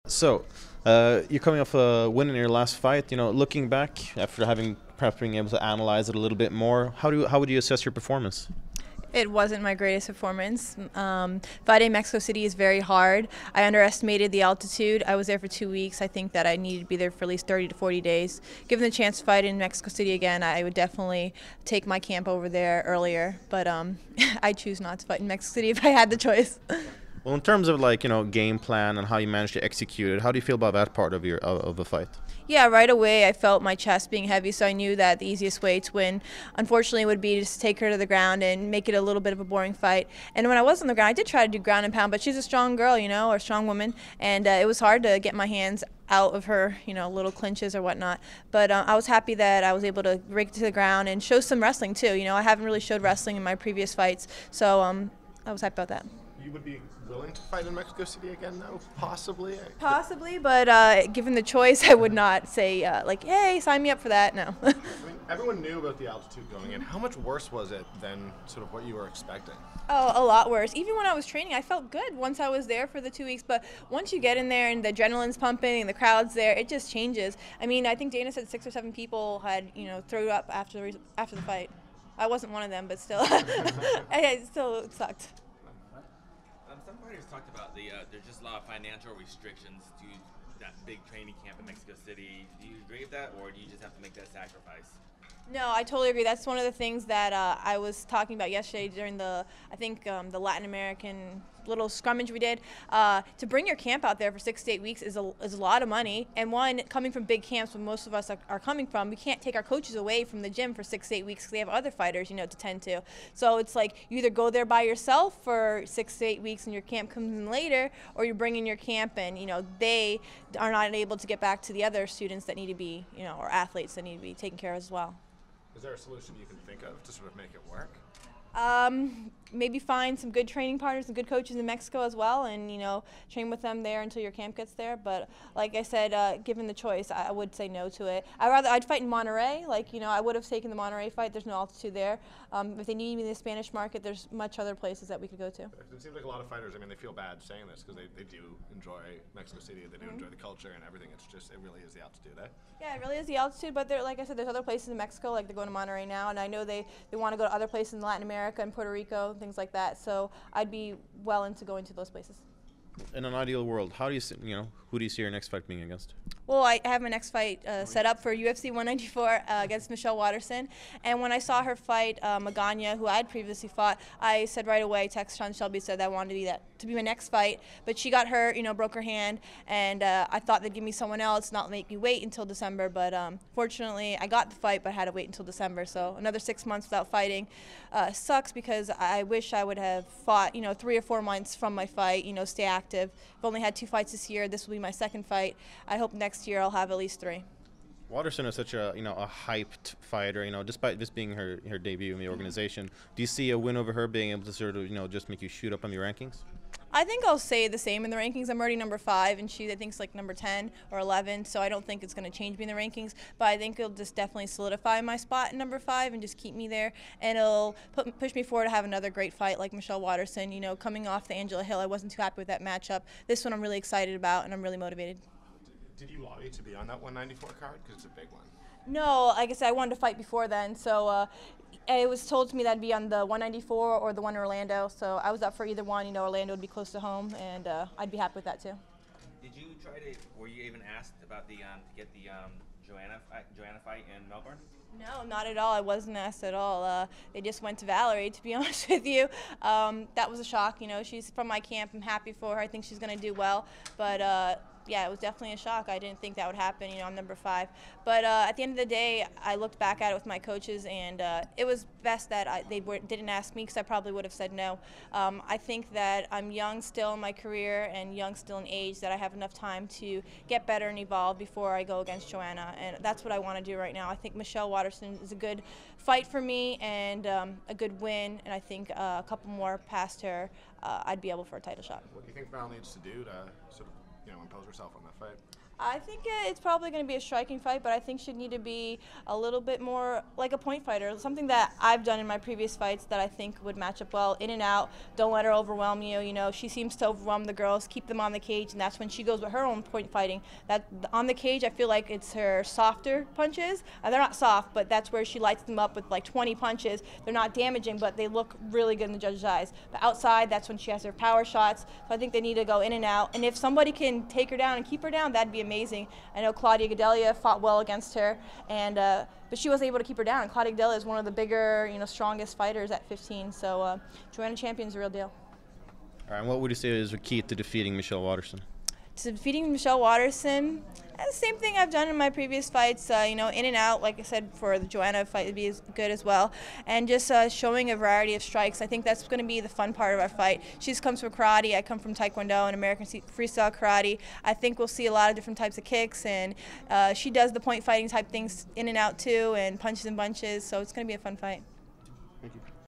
So, you're coming off a win in your last fight. Looking back after having perhaps being able to analyze it a little bit more, how would you assess your performance? It wasn't my greatest performance. Fighting in Mexico City is very hard. I underestimated the altitude. I was there for 2 weeks. I think that I needed to be there for at least 30 to 40 days. Given the chance to fight in Mexico City again, I would definitely take my camp over there earlier. But I choose not to fight in Mexico City if I had the choice. Well, in terms of game plan and how you managed to execute it, how do you feel about that part of of the fight? Yeah, right away I felt my chest being heavy, so I knew that the easiest way to win, unfortunately, would be to just take her to the ground and make it a little bit of a boring fight. And when I was on the ground, I did try to do ground and pound, but she's a strong girl, or a strong woman, and it was hard to get my hands out of her, little clinches or whatnot. But I was happy that I was able to break to the ground and show some wrestling too. I haven't really showed wrestling in my previous fights, so I was happy about that. You would be willing to fight in Mexico City again, though? Possibly? Possibly, but given the choice, I would not say, hey, sign me up for that. No. I mean, everyone knew about the altitude going in. How much worse was it than sort of what you were expecting? Oh, a lot worse. Even when I was training, I felt good once I was there for the 2 weeks. But once you get in there and the adrenaline's pumping and the crowd's there, it just changes. I mean, I think Dana said 6 or 7 people had, thrown up after the fight. I wasn't one of them, but still, it still sucked. Some fighters talked about there's just a lot of financial restrictions to that big training camp in Mexico City. Do you agree with that, or do you just have to make that sacrifice? No, I totally agree. That's one of the things that I was talking about yesterday during the Latin American little scrummage we did. To bring your camp out there for 6 to 8 weeks is a lot of money. And one, coming from big camps where most of us are coming from, we can't take our coaches away from the gym for 6 to 8 weeks because they have other fighters, to tend to. So it's like you either go there by yourself for 6 to 8 weeks and your camp comes in later, or you bring in your camp and, they are not able to get back to the other students that need to be, or athletes that need to be taken care of as well. Is there a solution you can think of to sort of make it work? Maybe find some good training partners and good coaches in Mexico as well, and train with them there until your camp gets there. But like I said, given the choice, I would say no to it. I'd fight in Monterrey. I would have taken the Monterrey fight. There's no altitude there. If they need me in the Spanish market, there's much other places that we could go to. It seems like a lot of fighters, they feel bad saying this because they do enjoy Mexico City. They do enjoy the culture and everything. It's just, it really is the altitude, eh? Yeah, it really is the altitude, but like I said, there's other places in Mexico, like they're going to Monterrey now, and I know they want to go to other places in Latin America and Puerto Rico, things like that. So I'd be well into going to those places. In an ideal world, how do you see, who do you see your next fight being against? Well, I have my next fight set up for UFC 194 against Michelle Waterson. And when I saw her fight Magana, who I had previously fought, I said right away, texted Sean Shelby, said that I wanted to be my next fight. But she got hurt, broke her hand, and I thought they'd give me someone else, not make me wait until December. But fortunately, I got the fight, but I had to wait until December. So another 6 months without fighting sucks, because I wish I would have fought, 3 or 4 months from my fight, stay active. I've only had 2 fights this year. This will be my second fight. I hope next year I'll have at least 3. Waterson is such a a hyped fighter. Despite this being her debut in the organization, do you see a win over her being able to sort of just make you shoot up on your rankings? I think I'll say the same in the rankings. I'm already number 5, and she, I think, is like number 10 or 11, so I don't think it's going to change me in the rankings, but I think it'll just definitely solidify my spot in number 5 and just keep me there, and it'll push me forward to have another great fight like Michelle Waterson. Coming off the Angela Hill, I wasn't too happy with that matchup. This one I'm really excited about, and I'm really motivated. Did you lobby to be on that 194 card? Because it's a big one. No, like I said, I wanted to fight before then, so it was told to me that I'd be on the 194 or the one in Orlando, so I was up for either one. Orlando would be close to home, and I'd be happy with that too. Did you were you even asked about to get the Joanna fight in Melbourne? No, not at all. I wasn't asked at all. They just went to Valerie, to be honest with you. That was a shock. She's from my camp. I'm happy for her. I think she's going to do well, but yeah, it was definitely a shock. I didn't think that would happen. I'm number 5. But at the end of the day, I looked back at it with my coaches, and it was best that they didn't ask me, because I probably would have said no. I think that I'm young still in my career and young still in age, that I have enough time to get better and evolve before I go against Joanna, and that's what I want to do right now. I think Michelle Waterson is a good fight for me and a good win, and I think a couple more past her, I'd be able for a title shot. What do you think Val needs to do to sort of impose herself on that fight? I think it's probably going to be a striking fight, but I think she'd need to be a little bit more like a point fighter, something that I've done in my previous fights that I think would match up well. In and out, don't let her overwhelm you. You know, she seems to overwhelm the girls, keep them on the cage, and that's when she goes with her own point fighting. That on the cage, I feel like it's her softer punches. They're not soft, but that's where she lights them up with like 20 punches. They're not damaging, but they look really good in the judge's eyes. But outside, that's when she has her power shots. So I think they need to go in and out. And if somebody can take her down and keep her down, that'd be amazing. I know Claudia Gadelha fought well against her, and but she wasn't able to keep her down. And Claudia Gadelha is one of the bigger, strongest fighters at 15. So Joanna Champion's a real deal. All right, and what would you say is the key to defeating Michelle Waterson? To defeating Michelle Waterson, the same thing I've done in my previous fights, in and out, like I said, for the Joanna fight would be good as well. And just showing a variety of strikes. I think that's going to be the fun part of our fight. She comes from karate, I come from Taekwondo and American freestyle karate. I think we'll see a lot of different types of kicks, and she does the point fighting type things in and out too, and punches and bunches, so it's going to be a fun fight. Thank you.